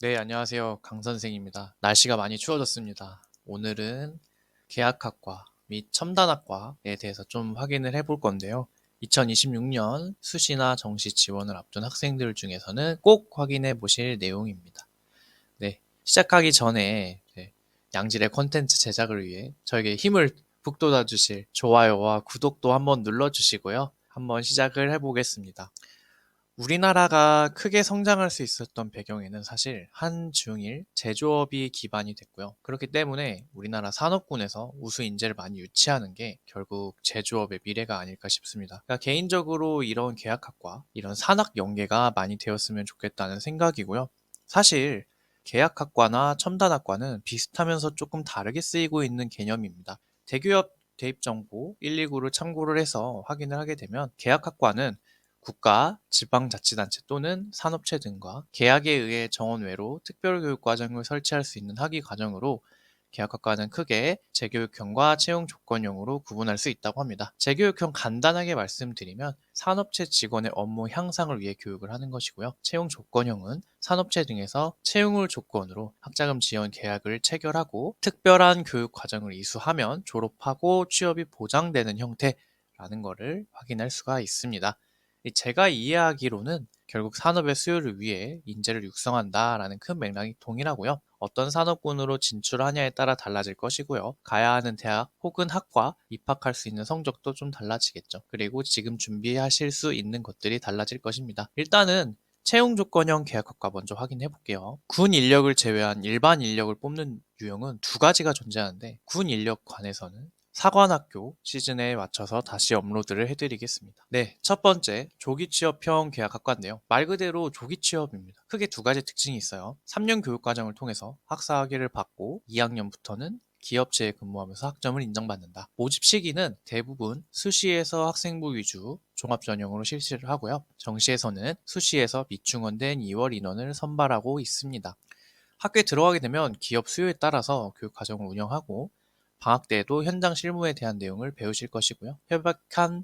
네, 안녕하세요. 강 선생입니다. 날씨가 많이 추워졌습니다. 오늘은 계약학과 및 첨단학과에 대해서 좀 확인을 해볼 건데요. 2026년 수시나 정시 지원을 앞둔 학생들 중에서는 꼭 확인해 보실 내용입니다. 네, 시작하기 전에 양질의 콘텐츠 제작을 위해 저에게 힘을 북돋아 주실 좋아요와 구독도 한번 눌러주시고요. 한번 시작을 해보겠습니다. 우리나라가 크게 성장할 수 있었던 배경에는 사실 한중일 제조업이 기반이 됐고요. 그렇기 때문에 우리나라 산업군에서 우수 인재를 많이 유치하는 게 결국 제조업의 미래가 아닐까 싶습니다. 그러니까 개인적으로 이런 계약학과, 이런 산학 연계가 많이 되었으면 좋겠다는 생각이고요. 사실 계약학과나 첨단학과는 비슷하면서 조금 다르게 쓰이고 있는 개념입니다. 대기업 대입 정보 129를 참고를 해서 확인을 하게 되면 계약학과는 국가, 지방자치단체 또는 산업체 등과 계약에 의해 정원 외로 특별교육과정을 설치할 수 있는 학위 과정으로 계약학과는 크게 재교육형과 채용 조건형으로 구분할 수 있다고 합니다. 재교육형 간단하게 말씀드리면 산업체 직원의 업무 향상을 위해 교육을 하는 것이고요. 채용 조건형은 산업체 등에서 채용을 조건으로 학자금 지원 계약을 체결하고 특별한 교육 과정을 이수하면 졸업하고 취업이 보장되는 형태라는 것을 확인할 수가 있습니다. 제가 이해하기로는 결국 산업의 수요를 위해 인재를 육성한다라는 큰 맥락이 동일하고요. 어떤 산업군으로 진출하냐에 따라 달라질 것이고요. 가야 하는 대학 혹은 학과 입학할 수 있는 성적도 좀 달라지겠죠. 그리고 지금 준비하실 수 있는 것들이 달라질 것입니다. 일단은 채용 조건형 계약학과 먼저 확인해 볼게요. 군 인력을 제외한 일반 인력을 뽑는 유형은 두 가지가 존재하는데 군 인력관에서는 사관학교 시즌에 맞춰서 다시 업로드를 해드리겠습니다. 네, 첫 번째 조기취업형 계약학과인데요. 말 그대로 조기취업입니다. 크게 두 가지 특징이 있어요. 3년 교육과정을 통해서 학사학위를 받고 2학년부터는 기업체에 근무하면서 학점을 인정받는다. 모집 시기는 대부분 수시에서 학생부 위주 종합전형으로 실시를 하고요. 정시에서는 수시에서 미충원된 2월 인원을 선발하고 있습니다. 학교에 들어가게 되면 기업 수요에 따라서 교육 과정을 운영하고 방학 때에도 현장 실무에 대한 내용을 배우실 것이고요.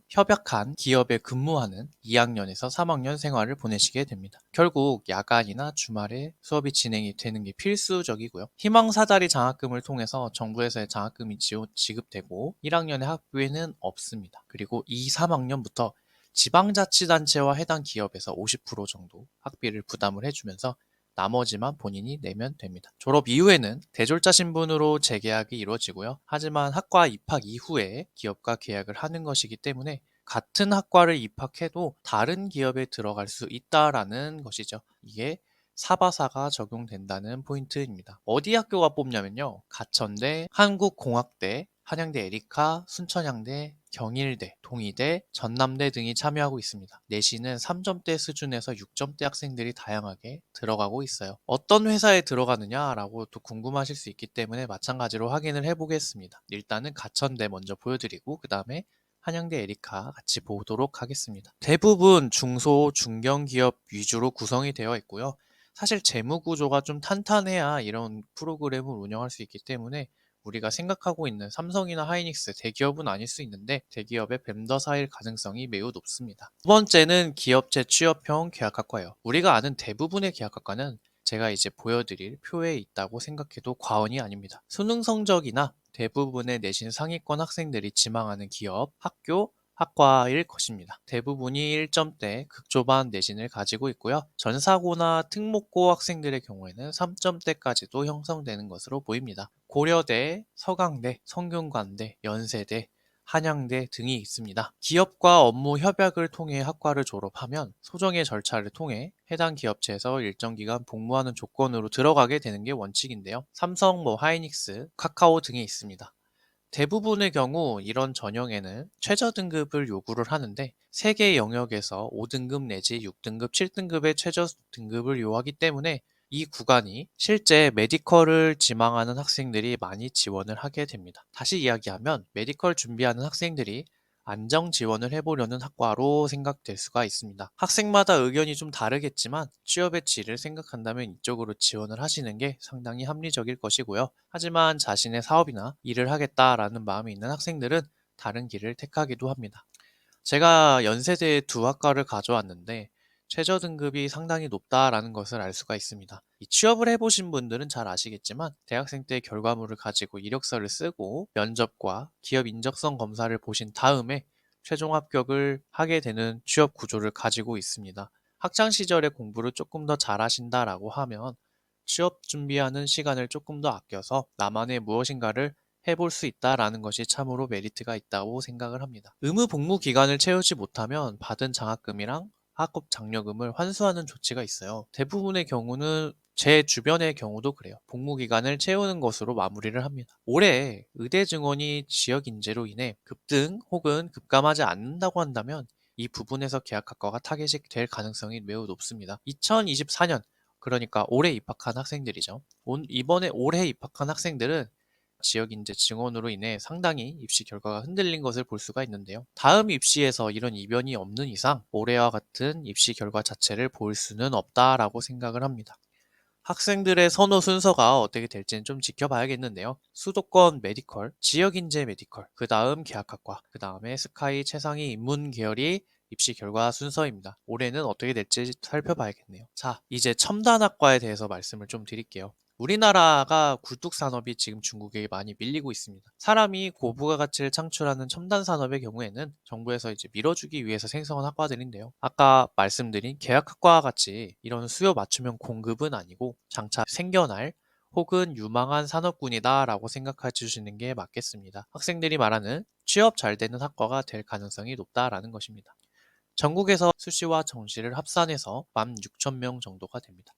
협약한 기업에 근무하는 2학년에서 3학년 생활을 보내시게 됩니다. 결국 야간이나 주말에 수업이 진행이 되는 게 필수적이고요. 희망사다리 장학금을 통해서 정부에서의 장학금이 지급되고 1학년의 학비에는 없습니다. 그리고 2, 3학년부터 지방자치단체와 해당 기업에서 50% 정도 학비를 부담을 해주면서 나머지만 본인이 내면 됩니다. 졸업 이후에는 대졸자 신분으로 재계약이 이루어지고요. 하지만 학과 입학 이후에 기업과 계약을 하는 것이기 때문에 같은 학과를 입학해도 다른 기업에 들어갈 수 있다라는 것이죠. 이게 사바사가 적용된다는 포인트입니다. 어디 학교가 뽑냐면요. 가천대, 한국공학대, 한양대 에리카, 순천향대, 경일대, 동의대, 전남대 등이 참여하고 있습니다. 내신은 3점대 수준에서 6점대 학생들이 다양하게 들어가고 있어요. 어떤 회사에 들어가느냐라고 또 궁금하실 수 있기 때문에 마찬가지로 확인을 해보겠습니다. 일단은 가천대 먼저 보여드리고 그 다음에 한양대 에리카 같이 보도록 하겠습니다. 대부분 중소, 중견기업 위주로 구성이 되어 있고요. 사실 재무 구조가 좀 탄탄해야 이런 프로그램을 운영할 수 있기 때문에 우리가 생각하고 있는 삼성이나 하이닉스 대기업은 아닐 수 있는데 대기업의 벤더사일 가능성이 매우 높습니다. 두 번째는 기업체 취업형 계약학과예요. 우리가 아는 대부분의 계약학과는 제가 이제 보여드릴 표에 있다고 생각해도 과언이 아닙니다. 수능 성적이나 대부분의 내신 상위권 학생들이 지망하는 기업, 학교, 학과일 것입니다. 대부분이 1점대 극초반 내신을 가지고 있고요. 전사고나 특목고 학생들의 경우에는 3점대까지도 형성되는 것으로 보입니다. 고려대, 서강대, 성균관대, 연세대, 한양대 등이 있습니다. 기업과 업무 협약을 통해 학과를 졸업하면 소정의 절차를 통해 해당 기업체에서 일정 기간 복무하는 조건으로 들어가게 되는 게 원칙인데요. 삼성, 하이닉스, 카카오 등이 있습니다. 대부분의 경우 이런 전형에는 최저 등급을 요구를 하는데 3개 영역에서 5등급 내지 6등급, 7등급의 최저 등급을 요하기 때문에 이 구간이 실제 메디컬을 지망하는 학생들이 많이 지원을 하게 됩니다. 다시 이야기하면 메디컬 준비하는 학생들이 안정 지원을 해보려는 학과로 생각될 수가 있습니다. 학생마다 의견이 좀 다르겠지만 취업의 질을 생각한다면 이쪽으로 지원을 하시는 게 상당히 합리적일 것이고요. 하지만 자신의 사업이나 일을 하겠다라는 마음이 있는 학생들은 다른 길을 택하기도 합니다. 제가 연세대 두 학과를 가져왔는데 최저 등급이 상당히 높다라는 것을 알 수가 있습니다. 이 취업을 해보신 분들은 잘 아시겠지만 대학생 때 결과물을 가지고 이력서를 쓰고 면접과 기업 인적성 검사를 보신 다음에 최종 합격을 하게 되는 취업 구조를 가지고 있습니다. 학창 시절에 공부를 조금 더 잘하신다라고 하면 취업 준비하는 시간을 조금 더 아껴서 나만의 무엇인가를 해볼 수 있다라는 것이 참으로 메리트가 있다고 생각을 합니다. 의무 복무 기간을 채우지 못하면 받은 장학금이랑 학급 장려금을 환수하는 조치가 있어요. 대부분의 경우는 제 주변의 경우도 그래요. 복무 기간을 채우는 것으로 마무리를 합니다. 올해 의대 증원이 지역 인재로 인해 급등 혹은 급감하지 않는다고 한다면 이 부분에서 계약학과가 타겟이 될 가능성이 매우 높습니다. 2024년, 그러니까 올해 입학한 학생들이죠. 이번에 올해 입학한 학생들은 지역 인재 증원으로 인해 상당히 입시 결과가 흔들린 것을 볼 수가 있는데요. 다음 입시에서 이런 이변이 없는 이상 올해와 같은 입시 결과 자체를 볼 수는 없다라고 생각을 합니다. 학생들의 선호 순서가 어떻게 될지는 좀 지켜봐야겠는데요. 수도권 메디컬, 지역인재 메디컬, 그 다음 계약학과, 그 다음에 스카이, 최상위 인문 계열이 입시 결과 순서입니다. 올해는 어떻게 될지 살펴봐야겠네요. 자, 이제 첨단학과에 대해서 말씀을 좀 드릴게요. 우리나라가 굴뚝 산업이 지금 중국에 많이 밀리고 있습니다. 사람이 고부가 가치를 창출하는 첨단 산업의 경우에는 정부에서 이제 밀어주기 위해서 생성한 학과들인데요. 아까 말씀드린 계약학과와 같이 이런 수요 맞춤형 공급은 아니고 장차 생겨날 혹은 유망한 산업군이다 라고 생각해 주시는 게 맞겠습니다. 학생들이 말하는 취업 잘 되는 학과가 될 가능성이 높다라는 것입니다. 전국에서 수시와 정시를 합산해서 16,000명 정도가 됩니다.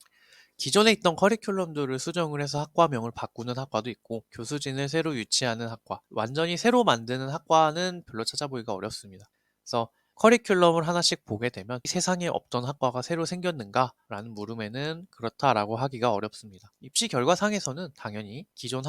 기존에 있던 커리큘럼들을 수정을 해서 학과명을 바꾸는 학과도 있고 교수진을 새로 유치하는 학과, 완전히 새로 만드는 학과는 별로 찾아보기가 어렵습니다. 그래서 커리큘럼을 하나씩 보게 되면 세상에 없던 학과가 새로 생겼는가? 라는 물음에는 그렇다라고 하기가 어렵습니다. 입시 결과상에서는 당연히 기존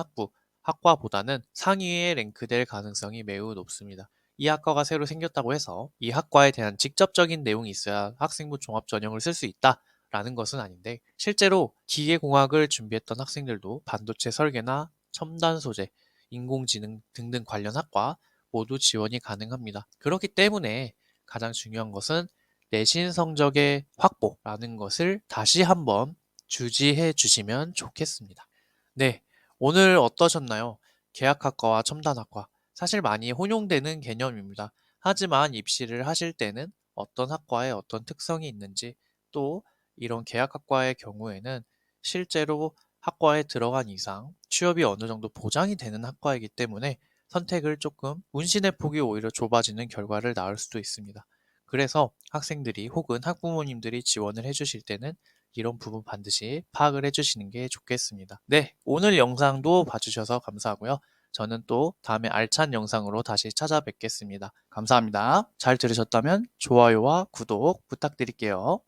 학과보다는 상위에 랭크될 가능성이 매우 높습니다. 이 학과가 새로 생겼다고 해서 이 학과에 대한 직접적인 내용이 있어야 학생부 종합전형을 쓸 수 있다 라는 것은 아닌데 실제로 기계공학을 준비했던 학생들도 반도체 설계나 첨단 소재, 인공지능 등등 관련 학과 모두 지원이 가능합니다. 그렇기 때문에 가장 중요한 것은 내신 성적의 확보라는 것을 다시 한번 주지해 주시면 좋겠습니다. 네, 오늘 어떠셨나요? 계약학과와 첨단학과. 사실 많이 혼용되는 개념입니다. 하지만 입시를 하실 때는 어떤 학과에 어떤 특성이 있는지 또 이런 계약학과의 경우에는 실제로 학과에 들어간 이상 취업이 어느 정도 보장이 되는 학과이기 때문에 선택을 조금 운신의 폭이 오히려 좁아지는 결과를 낳을 수도 있습니다. 그래서 학생들이 혹은 학부모님들이 지원을 해주실 때는 이런 부분 반드시 파악을 해주시는 게 좋겠습니다. 네, 오늘 영상도 봐주셔서 감사하고요. 저는 또 다음에 알찬 영상으로 다시 찾아뵙겠습니다. 감사합니다. 잘 들으셨다면 좋아요와 구독 부탁드릴게요.